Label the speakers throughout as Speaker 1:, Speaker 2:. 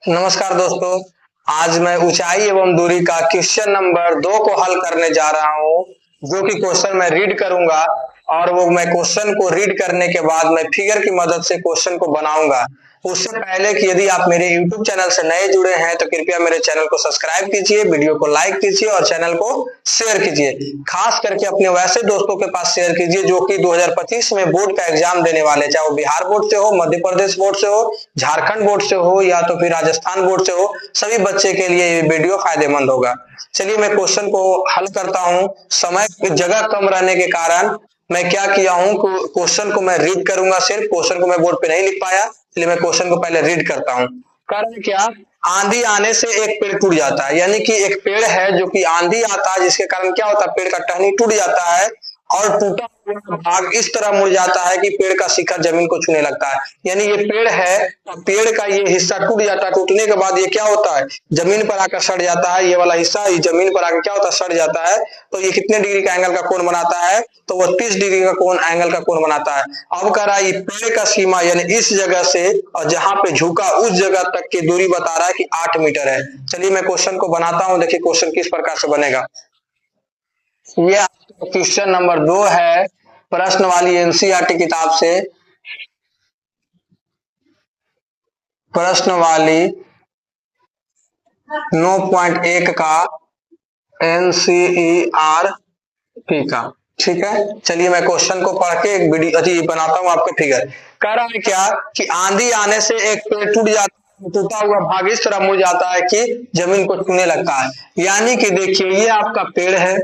Speaker 1: नमस्कार दोस्तों। आज मैं ऊंचाई एवं दूरी का क्वेश्चन नंबर 2 को हल करने जा रहा हूं, जो कि क्वेश्चन मैं रीड करूंगा और वो मैं क्वेश्चन को रीड करने के बाद मैं फिगर की मदद से क्वेश्चन को बनाऊंगा। उससे पहले कि यदि आप मेरे YouTube चैनल से नए जुड़े हैं तो कृपया मेरे चैनल को सब्सक्राइब कीजिए, वीडियो को लाइक कीजिए और चैनल को शेयर कीजिए। खास करके अपने वैसे दोस्तों के पास शेयर कीजिए जो कि 2025 में बोर्ड का एग्जाम देने वाले, चाहे वो बिहार बोर्ड से हो, मध्य प्रदेश बोर्ड से हो, झारखंड बोर्ड से हो या तो फिर राजस्थान बोर्ड से हो। सभी बच्चे के लिए ये वीडियो फायदेमंद होगा। चलिए मैं क्वेश्चन को हल करता हूं। समय जगह कम रहने के कारण मैं क्या किया हूं, क्वेश्चन को मैं रीड करूंगा, सिर्फ क्वेश्चन को मैं बोर्ड पे नहीं लिख पाया, इसलिए मैं क्वेश्चन को पहले रीड करता हूं। कारण क्या, आंधी आने से एक पेड़ टूट जाता है, यानी कि एक पेड़ है जो कि आंधी आता है जिसके कारण क्या होता है, पेड़ का टहनी टूट जाता है और टूटा हुआ भाग इस तरह मुड़ जाता है कि पेड़ का शिखर जमीन को छूने लगता है। यानी ये पेड़ है और पेड़ का ये हिस्सा टूट जाता है, टूटने के बाद ये क्या होता है, जमीन पर आकर सड़ जाता है। ये वाला हिस्सा ये जमीन पर आकर क्या होता है, सड़ जाता है। तो ये कितने डिग्री का एंगल का कोण बनाता है, तो वो 30 डिग्री का कोण एंगल का कोण बनाता है। अब कह रहा है पेड़ का सीमा यानी इस जगह से और जहां पे झुका उस जगह तक की दूरी बता रहा है कि 8 मीटर है। चलिए मैं क्वेश्चन को बनाता हूं, देखिए क्वेश्चन किस प्रकार से बनेगा। ये क्वेश्चन नंबर 2 है, प्रश्न वाली एनसीईआरटी किताब से। प्रश्न वाली 9.1 का एनसीईआरटी का, ठीक है। चलिए मैं क्वेश्चन को पढ़ के एक वीडियो बनाता हूँ आपके फिगर। कह रहा है क्या कि आंधी आने से एक पेड़ टूट जाता है, टूटा हुआ भाग इस तरह मुड़ जाता है कि जमीन को छूने लगता है। यानी कि देखिए ये आपका पेड़ है,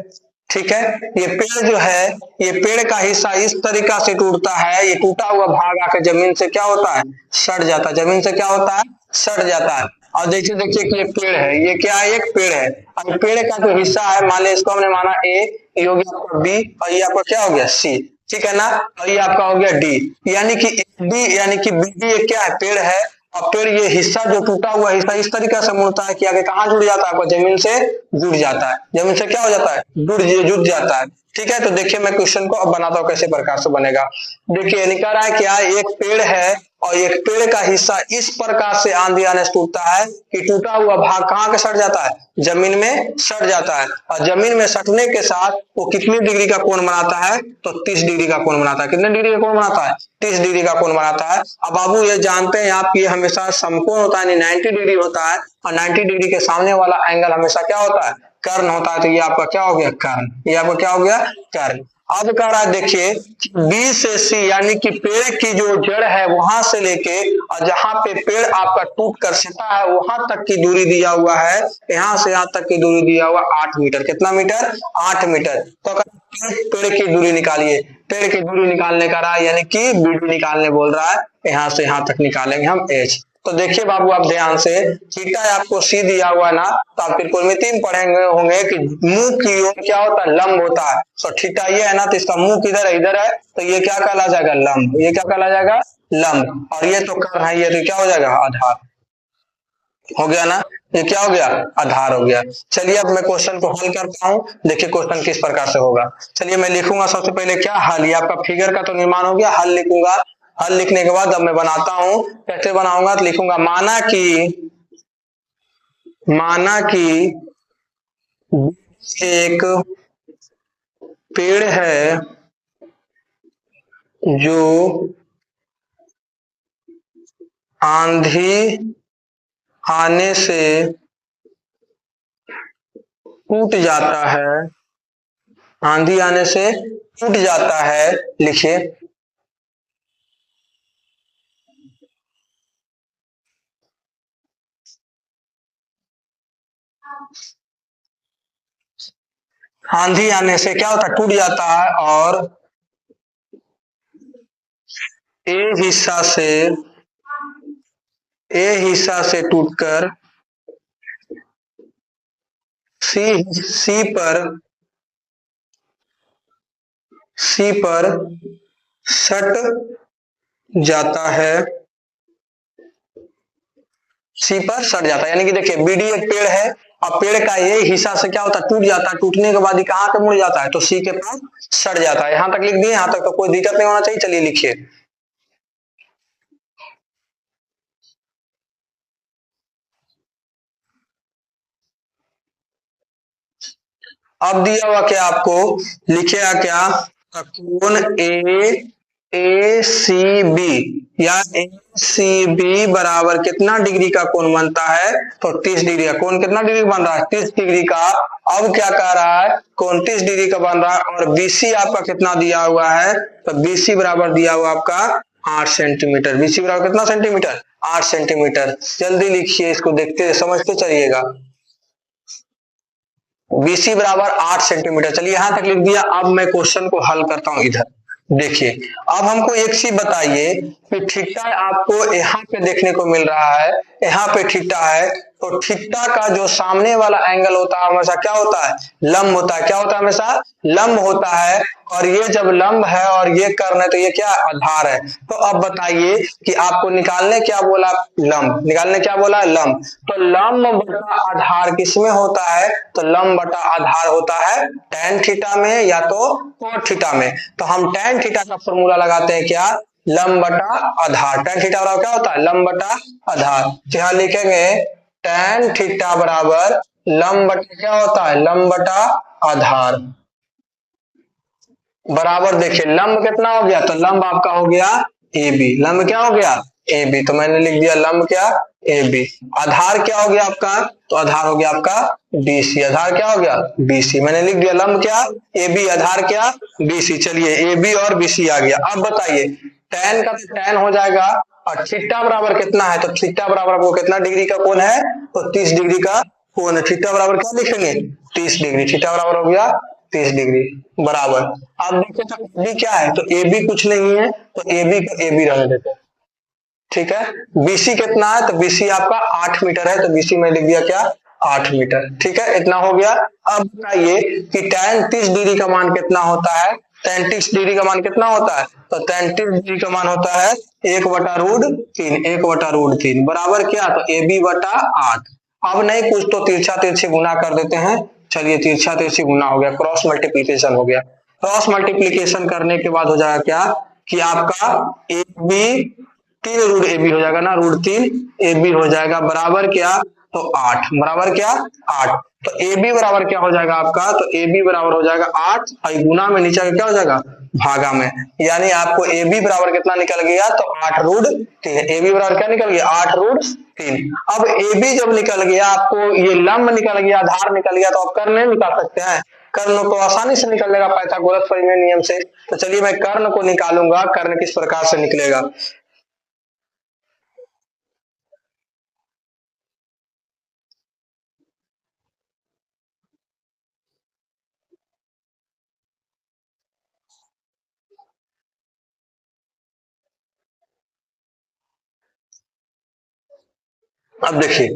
Speaker 1: ठीक है। ये पेड़ जो है, ये पेड़ का हिस्सा इस तरीका से टूटता है, ये टूटा हुआ भाग आकर जमीन से क्या होता है, सड़ जाता है। जमीन से क्या होता है, सड़ जाता है। और देखिए देखिए कि ये पेड़ है, ये क्या है, एक पेड़ है। अब पेड़ का जो हिस्सा है, मान लिया इसको हमने माना ए, ये हो गया आपका बी और ये आपका क्या हो गया सी, ठीक है ना। और ये आपका हो गया डी, यानी कि बी यानी कि बी भी एक क्या है, पेड़ है। और पेड़ ये हिस्सा जो टूटा हुआ हिस्सा इस तरीके से मुड़ता है कि आगे कहाँ जुड़ जाता है, आपको जमीन से जुड़ जाता है। जमीन से क्या हो जाता है, जुड़ जाता है, ठीक है। तो देखिए मैं क्वेश्चन को अब बनाता हूँ कैसे प्रकार से बनेगा। देखिए निकल रहा है क्या, एक पेड़ है और एक पेड़ का हिस्सा इस प्रकार से आंधी आने से टूटता है कि टूटा हुआ भाग कहाँ के सड़ जाता है, जमीन में सड़ जाता है। और जमीन में सटने के साथ वो कितनी डिग्री का कोण बनाता है, तो 30 डिग्री का कोण बनाता है। कितने डिग्री का कोण बनाता है, 30 डिग्री का कोण बनाता है। अब बाबू ये जानते हैं आप, ये हमेशा समकोण होता है, 90 डिग्री होता है और 90 डिग्री के सामने वाला एंगल हमेशा क्या होता है, कर्ण होता है। तो ये आपका क्या हो गया, कर्ण। ये आपका क्या हो गया, कर्ण। अब कह रहा है देखिए बी से सी, यानी कि पेड़ की जो जड़ है वहां से लेके और जहां पे पेड़ आपका टूट कर सिता है वहां तक की दूरी दिया हुआ है, यहाँ से यहाँ तक की दूरी दिया हुआ 8 मीटर। कितना मीटर, 8 मीटर। तो पेड़ की दूरी निकालिए। पेड़ की दूरी निकालने का रहा, यानी कि बीडी निकालने बोल रहा है, यहाँ से यहाँ तक निकालेंगे हम एच। तो देखिए बाबू आप ध्यान से, थीटा आपको सी दिया हुआ ना, तो आप त्रिकोणमिति में पढ़ेंगे होंगे कि मुंह की ओर क्या होता है, लंब होता है। तो थीटा ये है ना, तो इसका मुंह किधर है, इधर है, तो ये क्या कहला जाएगा, लंब। ये क्या कहला जाएगा, लंब। और ये तो कर्ण है, ये तो क्या हो जाएगा, आधार। हो गया ना, ये क्या हो गया, आधार हो गया। चलिए अब मैं क्वेश्चन को हल करता हूँ, देखिए क्वेश्चन किस प्रकार से होगा। चलिए मैं लिखूंगा सबसे पहले क्या, हल। ये आपका फिगर का तो निर्माण हो गया, हल लिखूंगा। हल लिखने के बाद अब मैं बनाता हूं, कैसे बनाऊंगा, तो लिखूंगा माना कि एक पेड़ है जो आंधी आने से टूट जाता है, आंधी आने से टूट जाता है। लिखिए आंधी आने से क्या होता है, टूट जाता है और ए हिस्सा से टूटकर सी सी पर सट जाता है, सी पर सट जाता है। यानी कि देखिए बीडी एक पेड़ है और पेड़ का ये हिस्सा से क्या होता है, टूट जाता है। टूटने के बाद कहाँ पे मुड़ जाता है, तो सी के पास सट जाता है। यहां तक लिख दिए, यहां तक तो कोई दिक्कत नहीं होना चाहिए। चलिए लिखिए अब दिया हुआ क्या आपको, लिखेगा क्या, कोण ए सी बी या ए सी बी बराबर कितना डिग्री का कोण बनता है, तो 30 डिग्री का कोण कितना डिग्री बन रहा है, 30 डिग्री का। अब क्या कह रहा है, कोण 30 डिग्री का बन रहा है और बीसी आपका कितना दिया हुआ है, तो बीसी बराबर दिया हुआ आपका 8 सेंटीमीटर। बीसी बराबर कितना सेंटीमीटर, 8 सेंटीमीटर। जल्दी लिखिए, इसको देखते समझते चलिएगा। बीसी बराबर 8 सेंटीमीटर। चलिए यहां तक लिख दिया। अब मैं क्वेश्चन को हल करता हूं इधर। देखिए, अब हमको एक चीज बताइए कि थीटा आपको यहाँ पे देखने को मिल रहा है, यहाँ पे थीटा है, तो थीटा का जो सामने वाला एंगल होता है हमेशा क्या होता है, लंब होता है। क्या होता है, हमेशा लंब होता है। और ये जब लंब है और ये कर्ण है तो ये क्या आधार है। तो अब बताइए कि आपको निकालने क्या बोला, लंब निकालने क्या बोला, लंब। तो लंब बटा आधार किसमें होता है, तो लंब बटा आधार होता है tan थीटा में या तो cot थीटा में। तो हम tan थीटा का फॉर्मूला लगाते हैं क्या, लंब बटा आधार। tan थीटा बराबर क्या होता है, लंब बटा आधार। तो यहाँ लिखेंगे tan थीटा बराबर लंब बटा क्या होता है, लंब बटा आधार बराबर। देखिए लंब कितना हो गया, तो लंब आपका हो गया ए बी। लंब क्या हो गया, ए बी। तो मैंने लिख दिया लंब क्या, ए बी। आधार क्या हो गया आपका, तो आधार हो गया आपका बीसी। आधार क्या हो गया, बीसी। मैंने लिख दिया लंब क्या, ए बी, आधार क्या, बीसी। चलिए ए बी और बीसी आ गया। अब बताइए tan का तो tan हो जाएगा और थीटा बराबर कितना है, तो थीटा बराबर आपको कितना डिग्री का कोण है, तो 30 डिग्री का कोण है। थीटा बराबर क्या लिखेंगे, 30 डिग्री। थीटा बराबर हो गया 30 डिग्री बराबर। अब देखिए तो बी क्या है, तो ए बी कुछ नहीं है, तो ए बी को ए बी रहने देते हैं। ठीक है, बीसी कितना है, तो बीसी आपका 8 मीटर है, तो बीसी में लिख दिया क्या, 8 मीटर। ठीक है, इतना हो गया। अब बताइए कि tan 30 डिग्री का मान कितना होता है, tan 30 डिग्री का मान कितना होता है, तो tan 30 डिग्री का मान होता है 1/√3। 1/√3 बराबर क्या, तो ए बी बटा 8। अब नहीं कुछ तो तिरछा तिरछी गुना कर देते हैं। चलिए तिरछा तिरछी गुना हो गया, क्रॉस मल्टीप्लीकेशन हो गया। क्रॉस मल्टीप्लीकेशन करने के बाद हो जाएगा क्या, कि आपका A B 3 root A B हो जाएगा ना, √3 ए बी हो जाएगा बराबर क्या, तो 8। बराबर क्या, 8। तो ए बी बराबर क्या हो जाएगा आपका, तो ए बी बराबर हो जाएगा 8 और गुना में नीचे क्या हो जाएगा, भागा में। यानी आपको ए बी बराबर कितना निकल गया, तो 8√3। ए बी बराबर क्या निकल गया, 8√3। अब ए बी जब निकल गया, आपको ये लंब निकल गया, आधार निकल गया, तो आप कर्ण नहीं निकाल सकते हैं। कर्ण को आसानी से निकल लेगा पाइथागोरस परिमेय नियम से। तो चलिए मैं कर्ण को निकालूंगा, कर्ण किस प्रकार से निकलेगा। अब देखिए,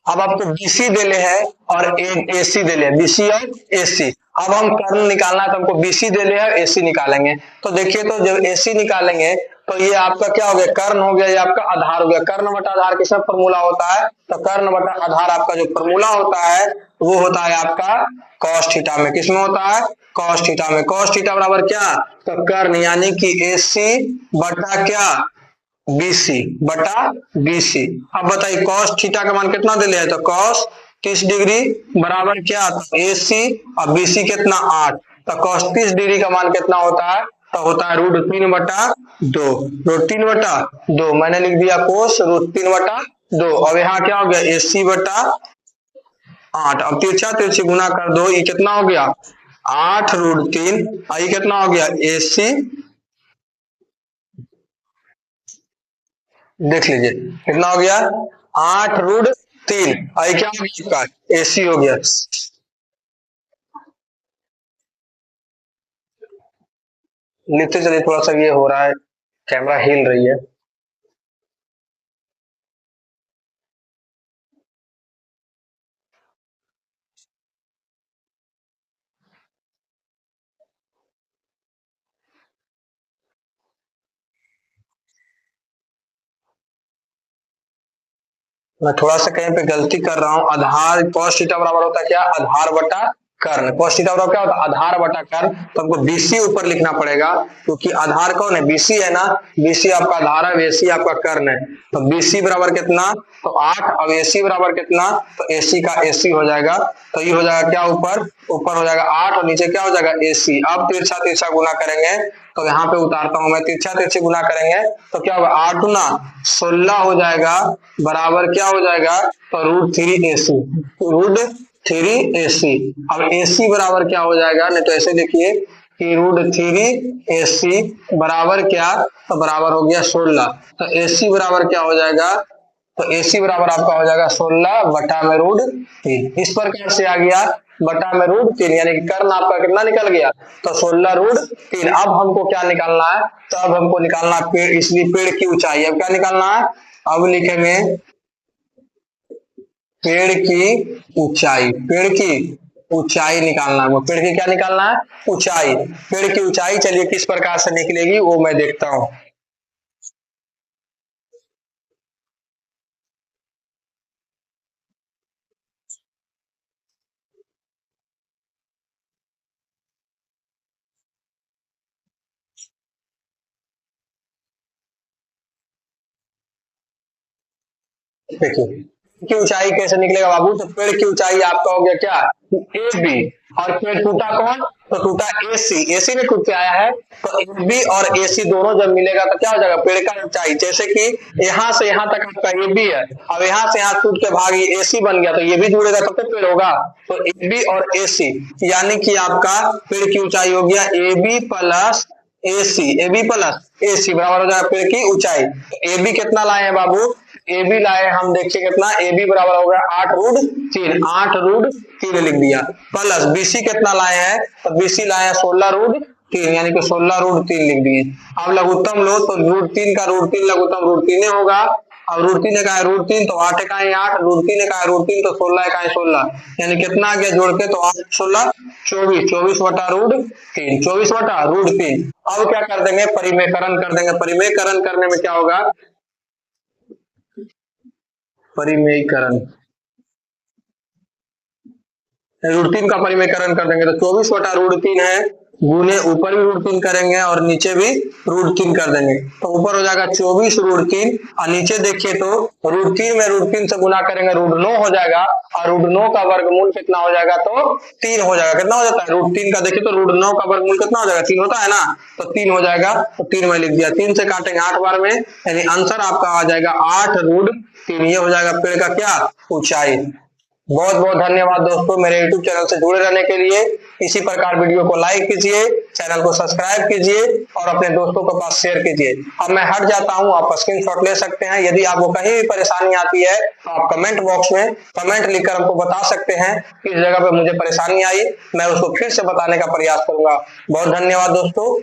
Speaker 1: अब आपको बीसी देले है और एसी देले है, बीसी और एसी। अब हम कर्ण निकालना है तो हमको बीसी देले है, एसी निकालेंगे। तो देखिए, तो जब एसी निकालेंगे तो ये आपका क्या हो गया, कर्ण हो गया, ये आपका आधार हो गया। कर्ण बटा आधार किसमें फॉर्मूला होता है, तो कर्ण बटा आधार आपका जो फॉर्मूला होता है वो होता है आपका cos थीटा में। किसमें होता है, cos थीटा में। cos थीटा बराबर क्या, तो कर्ण यानी कि एसी बटा क्या, बीसी बटा बीसी। अब बताइए cos थीटा का मान कितना दे लिया है, तो cos 30 डिग्री बराबर क्या, तो एसी और बीसी कितना 8। तो cos 30 डिग्री का मान कितना होता है, तो होता है √3/2। √3/2 मैंने लिख दिया कोस √3/2। अब यहाँ क्या हो गया, एसी बटा 8। अब तिरछा तिरछी गुना कर दो, ये कितना हो गया 8√3 और ये कितना हो गया एसी। देख लीजिए कितना हो गया, 8√3 आई क्या हो गया आपका एसी हो गया। लिखते चलिए, थोड़ा सा ये हो रहा है, कैमरा हिल रही है। मैं थोड़ा सा कहीं पे गलती कर रहा हूँ। आधार cos थीटा बराबर होता है क्या, आधार बटा कर्ण। cos थीटा बराबर क्या होता है, आधार बटा कर्ण। तो हमको BC ऊपर लिखना पड़ेगा, क्योंकि आधार कौन है, BC है ना। BC आपका आधार है, AC आपका कर्ण है। तो BC बराबर कितना, तो 8। अब AC बराबर कितना, तो AC का AC हो जाएगा। तो ये हो जाएगा क्या, ऊपर ऊपर हो जाएगा 8 और नीचे क्या हो जाएगा AC। अब तिरछा तिरछा गुना करेंगे, तो यहाँ पे उतारता हूं मैं, तिरछा तिरछी गुना करेंगे तो क्या होगा, 8 गुना 16 हो जाएगा, बराबर क्या हो जाएगा, तो √3AC। √3AC। अब AC बराबर क्या हो जाएगा, नहीं तो ऐसे देखिए कि √3AC बराबर क्या, तो बराबर हो गया 16। तो AC बराबर क्या हो जाएगा, तो AC बराबर आपका हो जाएगा 16 बटा में √3। इस प्रकार से आ गया बटा में √3, यानी कि कर्ण आपका कितना निकल गया, तो 16√3। अब हमको क्या निकालना है, तो अब हमको निकालना है पेड़, इसलिए पेड़ की ऊंचाई। अब क्या निकालना है, अब लिखेंगे पेड़ की ऊंचाई। पेड़ की ऊंचाई निकालना है, वो पेड़ की क्या निकालना है, ऊंचाई। पेड़ की ऊंचाई चलिए किस प्रकार से निकलेगी वो मैं देखता हूं। देखिए की ऊंचाई कैसे निकलेगा बाबू, तो पेड़ की ऊंचाई आपका हो गया क्या, ए बी। और पेड़ टूटा कौन, तो टूटा AC। AC ने टूट के आया है, तो AB और AC दोनों जब मिलेगा तो क्या हो जाएगा, पेड़ का ऊंचाई। जैसे कि यहाँ से यहाँ तक आपका AB है, अब यहाँ से यहाँ टूट के भाग AC बन गया, तो ये भी जुड़ेगा तब तो पेड़ होगा। तो AB और AC, यानी कि आपका पेड़ की ऊंचाई हो गया AB plus AC। AB plus AC बराबर हो जाएगा पेड़ की ऊंचाई। AB कितना लाए हैं बाबू, AB लाए हम, देखिए कितना, AB बराबर हो गया 8√3। 8√3 लिख दिया, प्लस BC कितना लाए हैं, तो BC लाए हैं 16√3, यानी कि 16√3 लिख दिए। अब लघुत्तम लो तो √3 का √3 लघुत्तम √3 होगा। अब √3 का है √3, तो 8 का है 8, √3 का है √3, तो 16 का है 16, यानी कितना आ गया जोड़ के, तो 8 16 24, 24 बटा √3, 24 बटा √3। अब क्या कर देंगे, परिमेयकरण कर देंगे। परिमेयकरण करने में क्या होगा, परिमेयकरण √3 का परिमेयकरण कर देंगे, तो 24 बटा √3 है, गुने ऊपर भी √3 करेंगे और नीचे भी √3 कर देंगे, तो ऊपर हो जाएगा 24√3 और नीचे देखिए तो √3 में √3 से गुना करेंगे √9 हो जाएगा, और √9 का वर्गमूल कितना हो जाएगा, तो 3 हो जाएगा। कितना हो जाता है, √3 का देखिए तो √9 का वर्गमूल कितना हो जाएगा, 3 होता है ना, तो 3 हो जाएगा। तो 3 में लिख दिया, 3 से काटेंगे 8 बार में, यानी आंसर आपका आ जाएगा 8√3। ये हो जाएगा पेड़ का क्या, ऊंचाई। बहुत बहुत धन्यवाद दोस्तों मेरे YouTube चैनल से जुड़े रहने के लिए। इसी प्रकार वीडियो को लाइक कीजिए, चैनल को सब्सक्राइब कीजिए और अपने दोस्तों के पास शेयर कीजिए। अब मैं हट जाता हूं, आप स्क्रीनशॉट ले सकते हैं। यदि आपको कहीं भी परेशानी आती है तो आप कमेंट बॉक्स में कमेंट लिखकर हमको बता सकते हैं किस जगह पे मुझे परेशानी आई, मैं उसको फिर से बताने का प्रयास करूंगा। बहुत धन्यवाद दोस्तों।